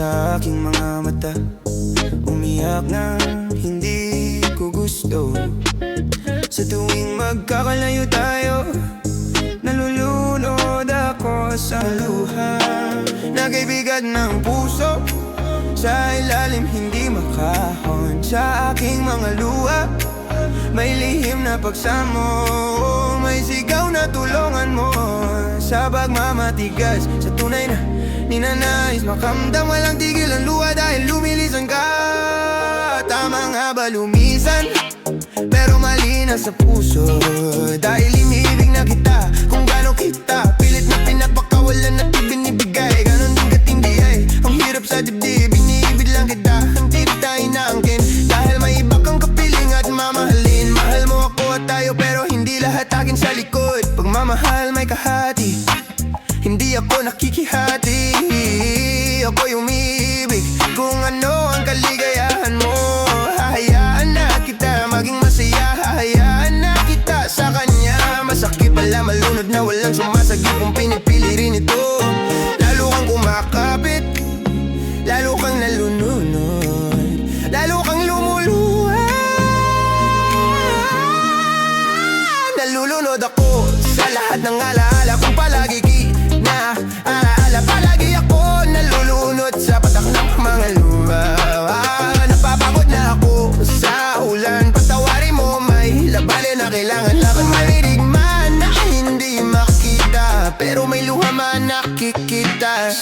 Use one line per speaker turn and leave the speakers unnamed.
sa aking mga mata. Umiyak na hindi ko gusto. Sa tuwing magkakalayo tayo, nalulunod ako sa luha na kaibigan ng puso. Sa ilalim hindi makahon sa aking mga luha. May lihim na pagsamo, may sigaw na tulungan mo. Sa pagmamatigas, sa tunay na ninanais makamdam, walang tigil ang luha dahil lumilisan ka. Tama nga ba lumisan? Pero mali na sa puso, dahil inibig na kita kung gano'n kita pilit na pinapakawalan at ibinibigay. Ganon din katindi ay ang hirap sa dibdib. Iniibig lang kita, hindi kita inaangkin dahil may iba kang kapiling at mamahalin. Mahal mo ako at tayo pero hindi lahat akin sa likod. Pagmamahal may kahati, hindi ako nakikihati. Ako'y umiibig kung ano ang kaligayahan mo. Hahayaan na kita maging masaya, hahayaan na kita sa kanya. Masakit pala malunod na walang sumasagip kung pinipili rin ito. Lalo kang kumakapit, lalo kang nalununod, lalo kang lumuluha. Nalulunod ako sa lahat ng alaala kung palagi alaala. Palagi ako nalulunod sa patak ng mga luha. Napapagod na ako sa ulan. Patawarin mo may labanan na kailangan na marinig man na hindi makita, pero may luha man nakikita.